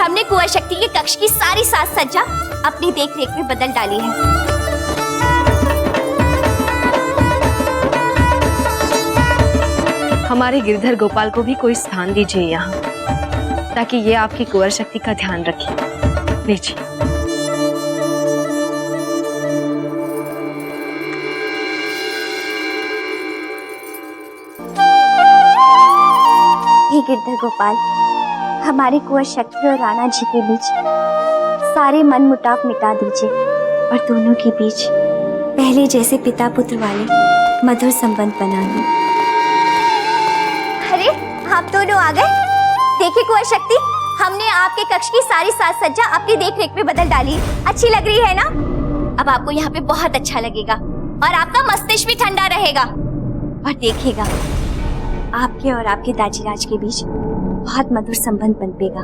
हमने कुंवर शक्ति के कक्ष की सारी साज सज्जा अपनी देख रेख में बदल डाली है। हमारे गिरधर गोपाल को भी कोई स्थान दीजिए यहाँ, ताकि ये आपकी कुंवर शक्ति का ध्यान रखे। लीजिए। हे गिरधर गोपाल, हमारी कुंवर शक्ति और राणा जी के बीच सारे मन मुटाव मिटा दीजिए और दोनों के बीच पहले जैसे पिता पुत्र वाले मधुर संबंध बना दो। अरे आप दोनों आ गए। देखिए कुंवर शक्ति, हमने आपके कक्ष की सारी साज सज्जा अपनी देख रेख में बदल डाली। अच्छी लग रही है ना? अब आपको यहाँ पे बहुत अच्छा लगेगा और आपका मस्तिष्क भी ठंडा रहेगा। और देखिएगा, आपके और आपके दाजीराज के बीच बहुत मधुर संबंध पनपेगा।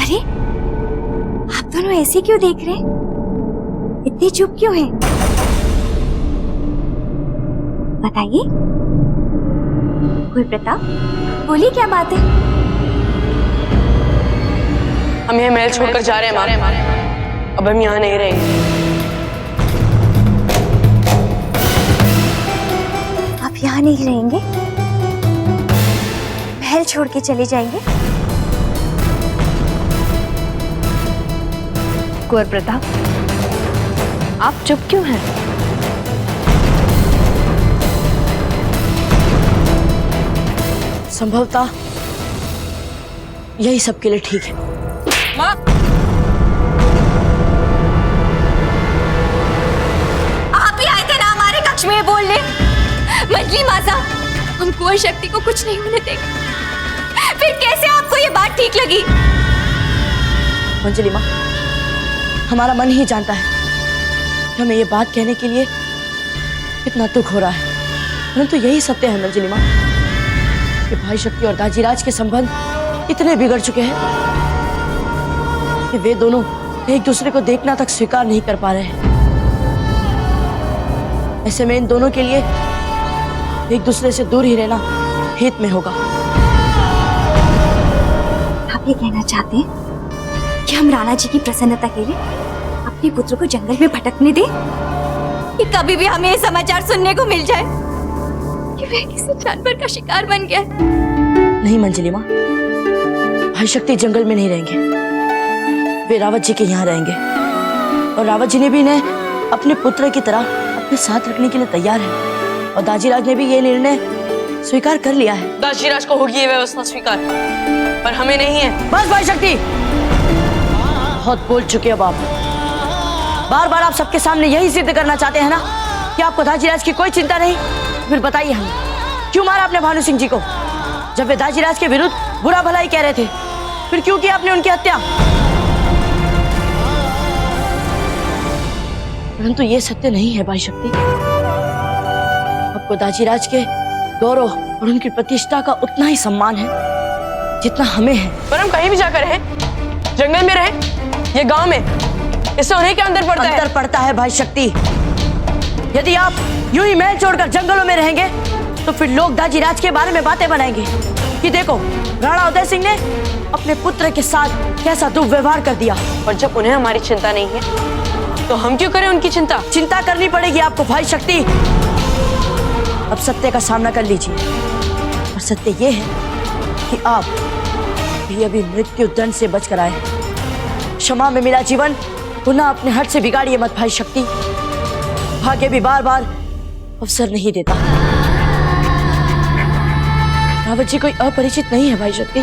अरे आप दोनों ऐसे क्यों देख रहे हैं? इतने चुप क्यों हैं? बताइए। कोई प्रताप, बोलिए क्या बात है? हम यह महल छोड़कर जा रहे हैं मारे। अब हम यहाँ नहीं रहेंगे। आप यहाँ नहीं रहेंगे? महल छोड़ के चले जाएंगे? कुंवर प्रताप, आप चुप क्यों हैं? संभवतः यही सबके लिए ठीक है। माँ, आप ही आए थे ना हमारे कक्ष में बोलने। मंजली माता, हम कुंवर शक्ति को कुछ नहीं होने देंगे। फिर कैसे आपको ये बात ठीक लगी? मंजली माँ, हमारा मन ही जानता है कि हमें ये बात कहने के लिए कितना दुख हो रहा है, परंतु यही सत्य है मंजली माँ कि भाई शक्ति और दाजीराज के संबंध इतने बिगड़ चुके हैं कि वे दोनों एक दूसरे को देखना तक स्वीकार नहीं कर पा रहे हैं। ऐसे में इन दोनों के लिए एक दूसरे से दूर ही रहना हित में होगा। आप ये कहना चाहते हैं कि हम राणा जी की प्रसन्नता के लिए अपने पुत्र को जंगल में भटकने दें, कि कभी भी हमें ये समाचार सुनने को मिल जाए कि वह किसी जानवर का शिकार बन गया? नहीं मंजली माँ, भाई शक्ति जंगल में नहीं रहेंगे, वे रावत जी के यहाँ रहेंगे और रावत जी ने भी इन्हें अपने पुत्र की तरह अपने साथ रखने के लिए तैयार है और दाजीराज ने भी ये निर्णय स्वीकार कर लिया है। दाजीराज को होगी ये व्यवस्था स्वीकार, पर हमें नहीं है। बस भाई शक्ति, बहुत बोल चुके अब आप। बार बार आप सबके सामने यही सिद्ध करना चाहते हैं ना कि आपको दाजीराज की कोई चिंता नहीं। फिर बताइए हमें क्यों मारा आपने भानु सिंह जी को? जब वे दाजीराज के विरुद्ध बुरा भला ही कह रहे थे, फिर क्यों किया आपने उनकी हत्या? परंतु ये सत्य नहीं है भाई शक्ति। आपको दाजीराज के गौरव और उनकी प्रतिष्ठा का उतना ही सम्मान है जितना हमें है। पर हम कहीं भी जाकर रहे, जंगल में रहे या गांव में, इससे उन्हें क्या अंतर पड़ता है? अंतर पड़ता है भाई शक्ति। यदि आप यूं ही महल छोड़कर जंगलों में रहेंगे तो फिर लोग दाजीराज के बारे में बातें बनाएंगे कि देखो राणा उदय सिंह ने अपने पुत्र के साथ कैसा दुर्व्यवहार कर दिया। और जब उन्हें हमारी चिंता नहीं है तो हम क्यों करें उनकी चिंता? चिंता करनी पड़ेगी आपको भाई शक्ति। अब सत्य का सामना कर लीजिए और सत्य ये है कि आप भी अभी मृत्यु दंड से बचकर आए। क्षमा में मिला जीवन पुनः अपने हट से बिगाड़िए मत भाई शक्ति। भाग्य भी बार बार अवसर नहीं देता। रावत जी कोई अपरिचित नहीं है भाई शक्ति,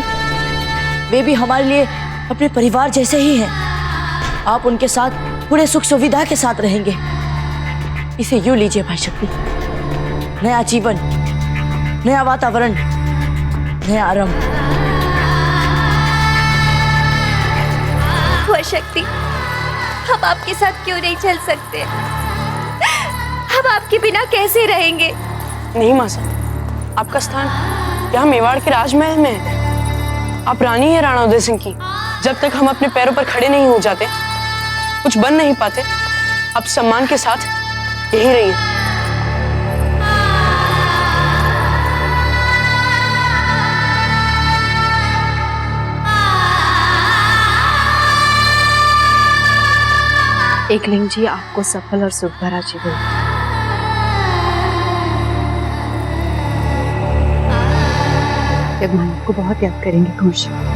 वे भी हमारे लिए अपने परिवार जैसे ही हैं। आप उनके साथ पूरे सुख सुविधा के साथ रहेंगे। इसे यूं लीजिए भाई शक्ति, नया जीवन, नया वातावरण, नया आरंभ। कुंवर शक्ति, हम आपके साथ क्यों नहीं चल सकते? हम आपके बिना कैसे रहेंगे? नहीं माँ साहब, आपका स्थान यहाँ मेवाड़ के राजमहल में है। आप रानी है राणा उदय सिंह की। जब तक हम अपने पैरों पर खड़े नहीं हो जाते, कुछ बन नहीं पाते, आप सम्मान के साथ यही रहिए। एकलिंग जी आपको सफल और सुख भरा जीवन। जगमान आपको बहुत याद करेंगे कुंवर शक्ति।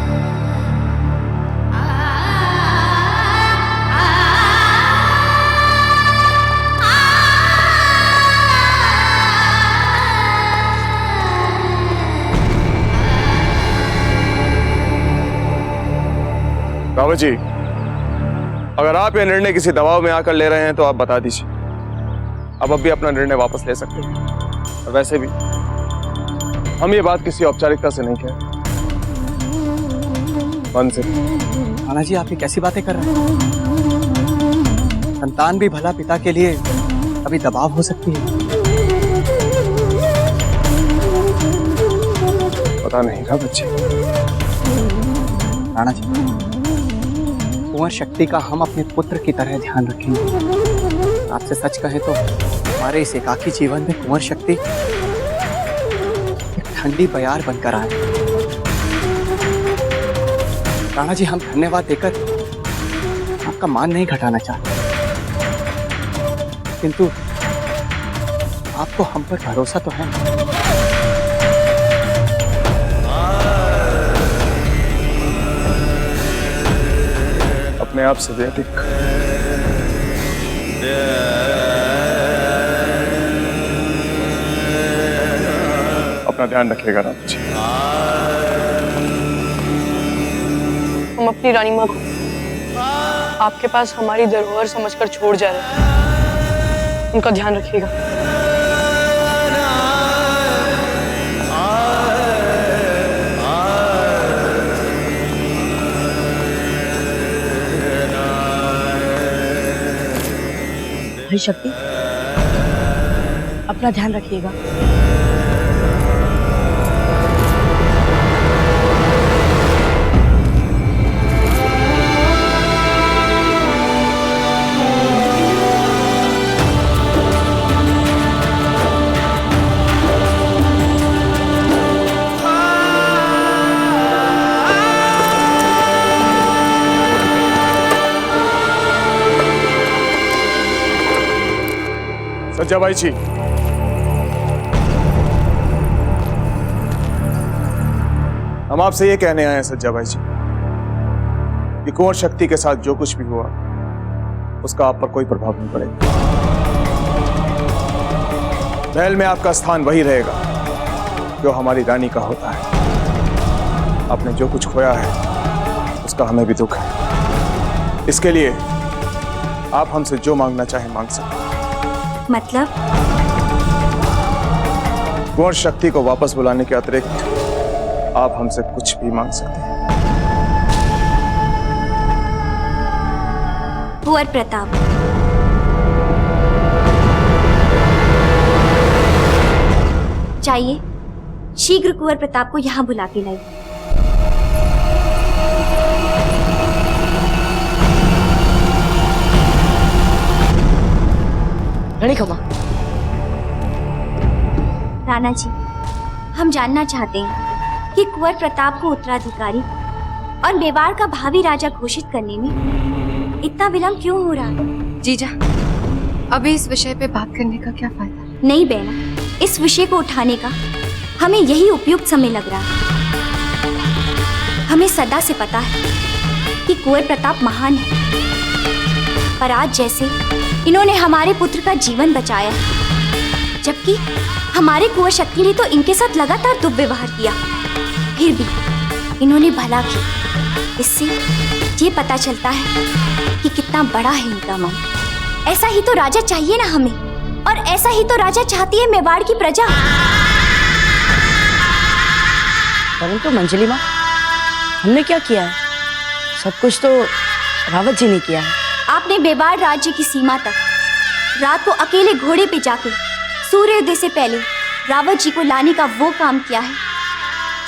रावत जी, अगर आप ये निर्णय किसी दबाव में आकर ले रहे हैं तो आप बता दीजिए। अब भी अपना निर्णय वापस ले सकते हैं। और वैसे भी हम ये बात किसी औपचारिकता से नहीं कह रहे, मन से। राणा जी, आप ये कैसी बातें कर रहे हैं? संतान भी भला पिता के लिए कभी दबाव हो सकती है। पता नहीं रावत जी। राणा जी, कुंवर शक्ति का हम अपने पुत्र की तरह ध्यान रखेंगे। आपसे सच कहें तो हमारे इस एकाकी जीवन में कुंवर शक्ति एक ठंडी बयार बनकर आए। राणा जी, हम धन्यवाद देकर आपका मान नहीं घटाना चाहते, किंतु आपको हम पर भरोसा तो है। अपने आप से भी अधिक। अपना ध्यान रखिएगा राम जी। हम अपनी रानी माँ को आपके पास हमारी धरोहर समझकर छोड़ जा रहे हैं। उनका ध्यान रखिएगा। भाई शक्ति, अपना ध्यान रखिएगा। सज्जाबाई जी, हम आपसे ये कहने आए हैं सज्जाबाई जी कि कुंवर शक्ति के साथ जो कुछ भी हुआ उसका आप पर कोई प्रभाव नहीं पड़ेगा। महल में आपका स्थान वही रहेगा जो हमारी रानी का होता है। आपने जो कुछ खोया है उसका हमें भी दुख है। इसके लिए आप हमसे जो मांगना चाहें मांग सकते हैं। मतलब? कुंवर शक्ति को वापस बुलाने के अतिरिक्त आप हमसे कुछ भी मांग सकते हैं। कुंवर प्रताप, चाहिए शीघ्र कुंवर प्रताप को यहाँ बुला के लाइए। रानी खमा। राणा जी, हम जानना चाहते हैं कि कुंवर प्रताप को उत्तराधिकारी और मेवाड़ का भावी राजा घोषित करने में इतना विलंब क्यों हो रहा है? जीजा, अभी इस विषय पे बात करने का क्या फायदा? नहीं बहना, इस विषय को उठाने का हमें यही उपयुक्त समय लग रहा है। हमें सदा से पता है कि कुंवर प्रताप महान है, पर आज जैसे इन्होंने हमारे पुत्र का जीवन बचाया, जबकि हमारे कुंवर शक्ति ने तो इनके साथ लगातार दुर्व्यवहार किया, फिर भी इन्होंने भला किया। इससे ये पता चलता है कि कितना बड़ा है इनका मन। ऐसा ही तो राजा चाहिए ना हमें, और ऐसा ही तो राजा चाहती है मेवाड़ की प्रजा। परंतु मंजली माँ, हमने क्या किया है? सब कुछ तो रावत जी ने किया है। आपने मेवाड़ राज्य की सीमा तक रात को अकेले घोड़े पे जाके सूर्योदय से पहले रावत जी को लाने का वो काम किया है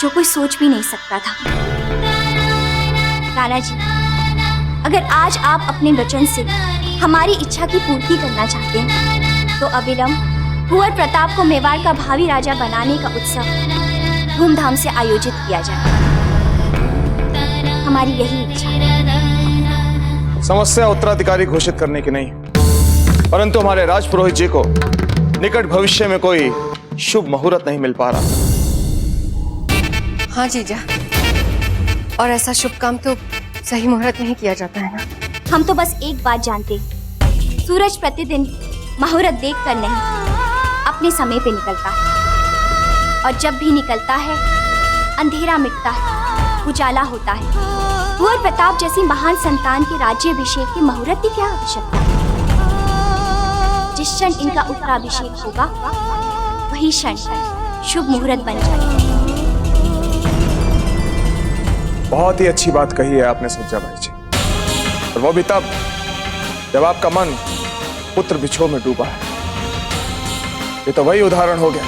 जो कोई सोच भी नहीं सकता था। राणा जी, अगर आज आप अपने वचन से हमारी इच्छा की पूर्ति करना चाहते हैं तो अविलंब कुंवर प्रताप को मेवाड़ का भावी राजा बनाने का उत्सव धूमधाम से आयोजित किया जाए। हमारी यही इच्छा है। समस्या उत्तराधिकारी घोषित करने की नहीं, परंतु हमारे राजपुरोहित जी को निकट भविष्य में कोई शुभ मुहूर्त नहीं मिल पा रहा। हाँ जीजा, और ऐसा शुभ काम तो सही मुहूर्त में ही किया जाता है ना। हम तो बस एक बात जानते, सूरज प्रतिदिन मुहूर्त देखकर नहीं, अपने समय पे निकलता है, और जब भी निकलता है अंधेरा मिटता है, उजाला होता है। कुंवर प्रताप जैसी महान संतान के राज्याभिषेक के मुहूर्त की क्या आवश्यकता? जिस क्षण इनका उत्तराभिषेक होगा वही क्षण शुभ मुहूर्त बन जाएगा। बहुत ही अच्छी बात कही है आपने सज्जा भाई जी, और वो भी तब जब आपका मन पुत्र बिछोह में डूबा है। ये तो वही उदाहरण हो गया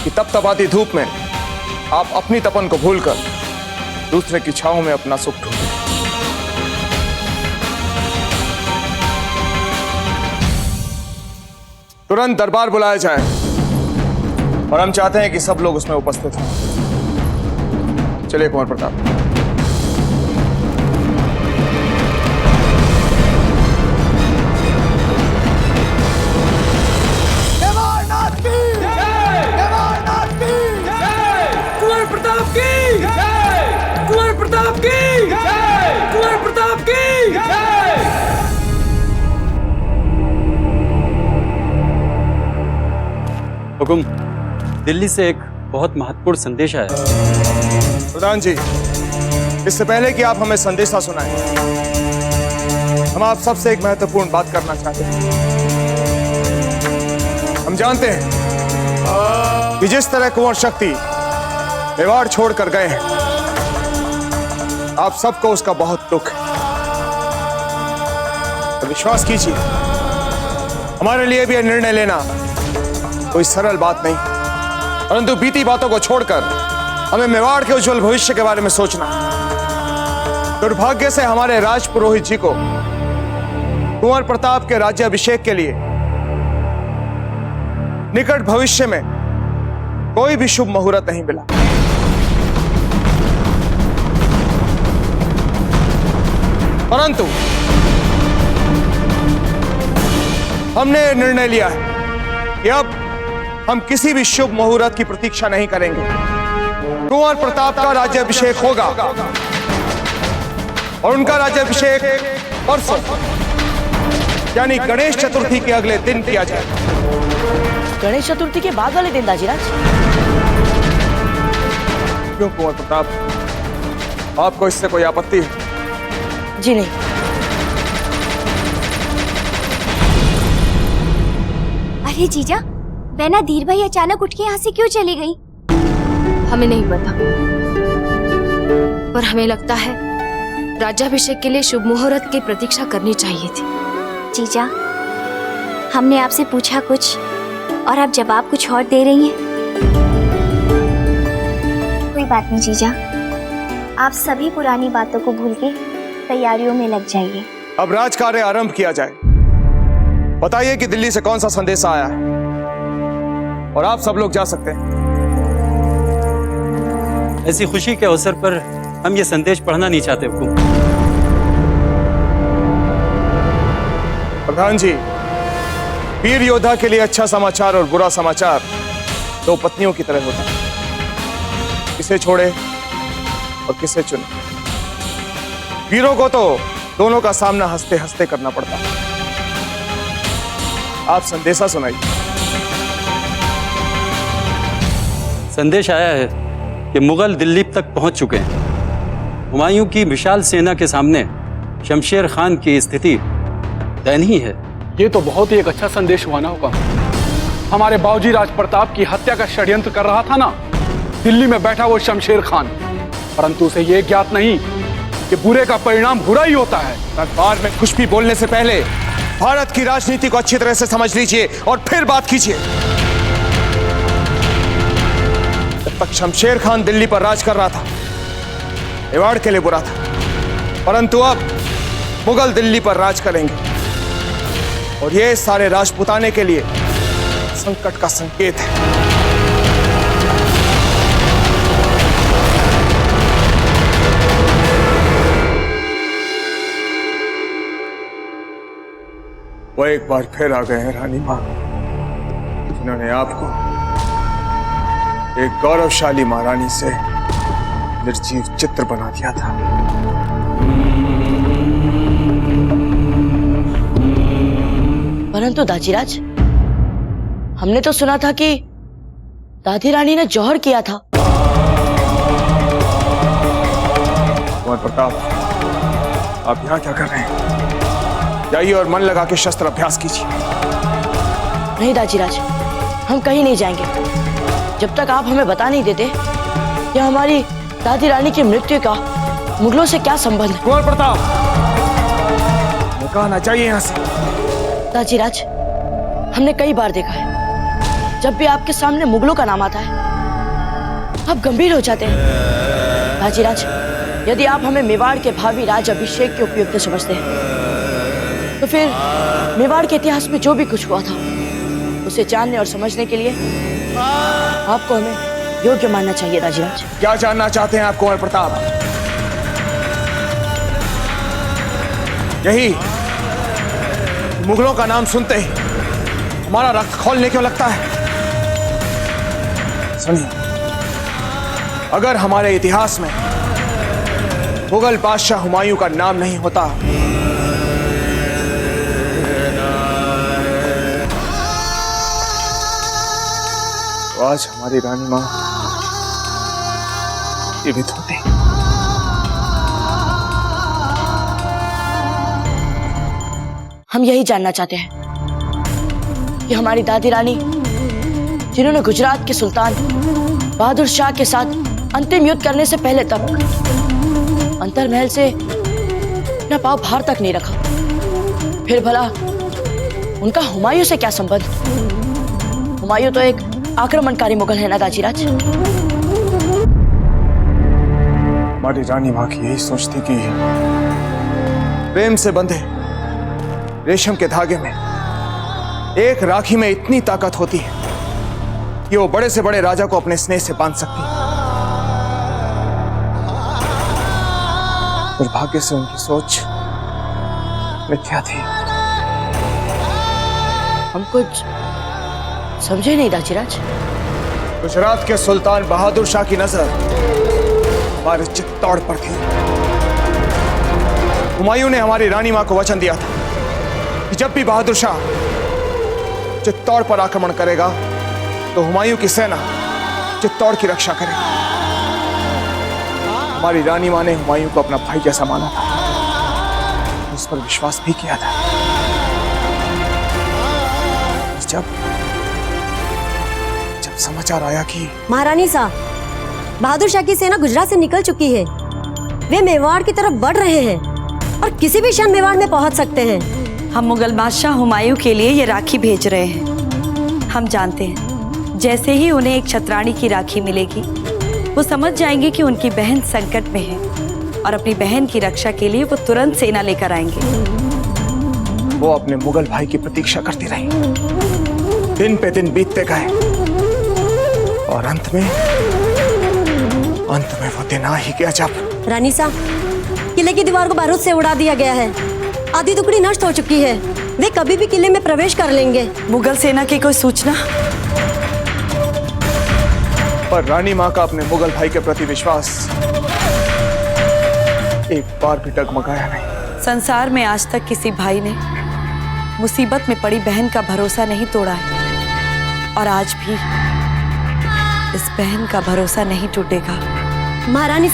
कि तप तपाती धूप में आप अपनी तपन को भूलकर दूसरे की छांव में अपना सुख ढूंढे। तुरंत दरबार बुलाया जाए, और हम चाहते हैं कि सब लोग उसमें उपस्थित हों। चलिए कुंवर प्रताप। कुंवर प्रताप की जय! कुंवर प्रताप की जय! कुंवर प्रताप की जय! हुकुम, दिल्ली से एक बहुत महत्वपूर्ण संदेश आया है। प्रधान जी, इससे पहले कि आप हमें संदेशा सुनाएं, हम आप सबसे एक महत्वपूर्ण बात करना चाहते हैं। हम जानते हैं कि जिस तरह कुंवर शक्ति मेवाड़ छोड़कर गए हैं, आप सबको उसका बहुत दुख है। तो विश्वास कीजिए, हमारे लिए भी यह निर्णय लेना कोई सरल बात नहीं, परंतु बीती बातों को छोड़कर हमें मेवाड़ के उज्जवल भविष्य के बारे में सोचना। दुर्भाग्य से हमारे राजपुरोहित जी को कुंवर प्रताप के राज्याभिषेक के लिए निकट भविष्य में कोई भी शुभ मुहूर्त नहीं मिला। परंतु हमने निर्णय लिया है कि अब हम किसी भी शुभ मुहूर्त की प्रतीक्षा नहीं करेंगे। कुंवर प्रताप का राज्याभिषेक होगा, और उनका राज्याभिषेक परसों यानी गणेश चतुर्थी के अगले दिन किया जाएगा। गणेश चतुर्थी के बाद वाले दिन दाजीराज? क्यों कुंवर प्रताप, आपको इससे कोई आपत्ति है? जी नहीं। अरे जीजा, बैना धीर भाई अचानक उठ के यहाँ से क्यों चली गई? हमें नहीं पता, पर हमें लगता है राज्याभिषेक के लिए शुभ मुहूर्त की प्रतीक्षा करनी चाहिए थी। जीजा, हमने आपसे पूछा कुछ और आप जवाब कुछ और दे रही हैं। कोई बात नहीं जीजा, आप सभी पुरानी बातों को भूल के तैयारियों में लग जाइए। अब राजकार्य आरंभ किया जाए। बताइए कि दिल्ली से कौन सा संदेश आया है, और आप सब लोग जा सकते हैं। ऐसी खुशी के अवसर पर हम ये संदेश पढ़ना नहीं चाहते हुकुम। प्रधान जी, वीर योद्धा के लिए अच्छा समाचार और बुरा समाचार दो पत्नियों की तरह होता है, किसे छोड़े और किसे चुने। वीरों को तो दोनों का सामना हंसते हंसते करना पड़ता है। आप संदेशा सुनाइए। संदेश आया है कि मुगल दिल्ली तक पहुंच चुके हैं। हुमायूं की विशाल सेना के सामने शमशेर खान की स्थिति दयनीय है। ये तो बहुत ही एक अच्छा संदेश हुआ ना हुकुम। हमारे बाबूजी राज प्रताप की हत्या का षड्यंत्र कर रहा था ना दिल्ली में बैठा वो शमशेर खान, परंतु उसे ये ज्ञात नहीं कि बुरे का परिणाम बुरा ही होता है। अखबार में कुछ भी बोलने से पहले भारत की राजनीति को अच्छी तरह से समझ लीजिए और फिर बात कीजिए। जब तक शमशेर खान दिल्ली पर राज कर रहा था, मेवाड़ के लिए बुरा था, परंतु अब मुगल दिल्ली पर राज करेंगे, और ये सारे राजपुताने के लिए संकट का संकेत है। वो एक बार फिर आ गए हैं रानी मां, जिन्होंने आपको एक गौरवशाली महारानी से निर्जीव चित्र बना दिया था। परंतु दाजीराज, हमने तो सुना था कि दादी रानी ने जौहर किया था। कुंवर प्रताप, आप यहाँ क्या कर रहे हैं? जाइए और मन लगा के शस्त्र अभ्यास कीजिए। नहीं दाजीराज, हम कहीं नहीं जाएंगे जब तक आप हमें बता नहीं देते कि हमारी दादी रानी की मृत्यु का मुगलों से क्या संबंध है। कुंवर प्रताप, निकालना चाहिए यहाँ से। दाजीराज, हमने कई बार देखा है, जब भी आपके सामने मुगलों का नाम आता है आप गंभीर हो जाते हैं। दाजीराज, यदि आप हमें मेवाड़ के भावी राज अभिषेक के उपयुक्त समझते हैं तो फिर मेवाड़ के इतिहास में जो भी कुछ हुआ था उसे जानने और समझने के लिए आपको हमें योग्य मानना चाहिए। दाजीराज, क्या जानना चाहते हैं आप कुंवर प्रताप? यही मुगलों का नाम सुनते ही हमारा रक्त खौलने क्यों लगता है? सुनिए, अगर हमारे इतिहास में मुगल बादशाह हुमायूं का नाम नहीं होता तो आज हमारी रानी मां जीवित होती। हम यही जानना चाहते हैं कि हमारी दादी रानी, जिन्होंने गुजरात के सुल्तान बहादुर शाह के साथ अंतिम युद्ध करने से पहले तक अंतरमहल से अपना पांव बाहर तक नहीं रखा, फिर भला उनका हुमायूं से क्या संबंध? हुमायूं तो एक आक्रमणकारी मुगल है ना दाजीराज। हमारी रानी मां की यही सोच थी कि प्रेम से बंधे रेशम के धागे में एक राखी में इतनी ताकत होती है कि वो बड़े से बड़े राजा को अपने स्नेह से बांध सकती है। दुर्भाग्य से उनकी सोच मिथ्या थी। हम कुछ समझे नहीं दाजीराज। गुजरात के सुल्तान बहादुर शाह की नजर हमारे चित्तौड़ पर थी। हुमायूं ने हमारी रानी मां को वचन दिया था कि जब भी बहादुर शाह चित्तौड़ पर आक्रमण करेगा तो हुमायूं की सेना चित्तौड़ की रक्षा करेगी। हमारी रानी मां ने हुमायूं को अपना भाई जैसा माना था, उस पर विश्वास भी किया था। जब समाचार आया कि महारानी साहब, बहादुर शाह की सेना गुजरात से निकल चुकी है, वे मेवाड़ की तरफ बढ़ रहे हैं और किसी भी क्षण मेवाड़ में पहुंच सकते हैं। हम मुगल बादशाह हुमायूं के लिए ये राखी भेज रहे हैं। हम जानते हैं जैसे ही उन्हें एक छतरानी की राखी मिलेगी वो समझ जाएंगे कि उनकी बहन संकट में है और अपनी बहन की रक्षा के लिए वो तुरंत सेना लेकर आएंगे। वो अपने मुगल भाई की प्रतीक्षा करती रही, दिन पे दिन बीतते गए और अंत में वो दिन आ ही गया जब रानी साहब, किले की दीवार को बारूद से उड़ा दिया गया है, आधी टुकड़ी नष्ट हो चुकी है, वे कभी भी किले में प्रवेश कर लेंगे। मुगल सेना की कोई सूचना? पर रानी मां का अपने मुगल भाई के प्रति विश्वास एक बार भी डगमगाया नहीं। संसार में आज तक किसी भाई ने मुसीबत में पड़ी बहन का भरोसा नहीं तोड़ा है और आज भी इस बहन का भरोसा नहीं टूटेगा। महारानी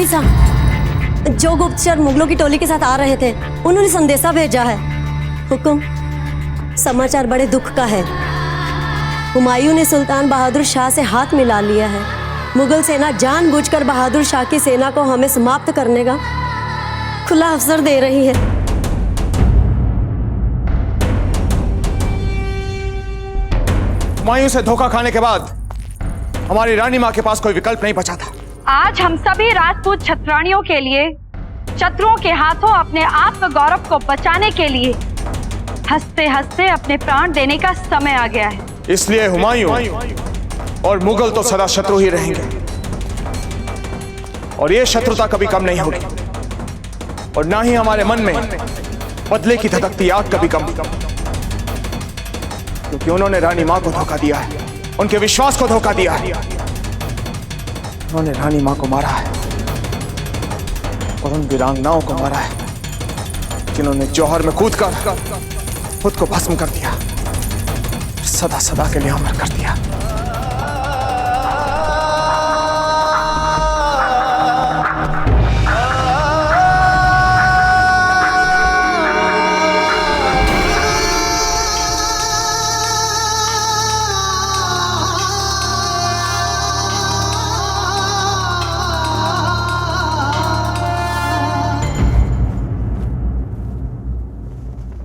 साहब, जो गुप्तचर मुगलों की टोली के साथ आ रहे थे उन्होंने संदेशा भेजा है। हुकुम, समाचार बड़े दुख का है। हुमायूं ने सुल्तान बहादुर शाह से हाथ मिला लिया है। मुगल सेना जानबूझकर बहादुर शाह की सेना को हमें समाप्त करने का खुला अवसर दे रही है। हुमायूं से धोखा खाने के बाद हमारी रानी मां के पास कोई विकल्प नहीं बचा था। आज हम सभी राजपूत छतरानियों के लिए शत्रुओं के हाथों अपने आत्म गौरव को बचाने के लिए हंसते हंसते अपने प्राण देने का समय आ गया है। इसलिए हुमायूं और मुगल तो सदा शत्रु ही रहेंगे और ये शत्रुता कभी कम नहीं होगी और ना ही हमारे मन में बदले की धधकती आग कभी कम। क्योंकि उन्होंने रानी माँ को धोखा दिया है, उनके विश्वास को धोखा दिया है। उन्होंने रानी माँ को मारा है और उन वीरांगनाओं को मारा है जिन्होंने जौहर में कूदकर खुद को भस्म कर दिया, सदा सदा के लिए अमर कर दिया।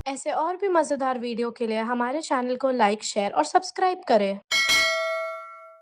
ऐसे और भी मज़ेदार वीडियो के लिए हमारे चैनल को लाइक, शेयर और सब्सक्राइब करें।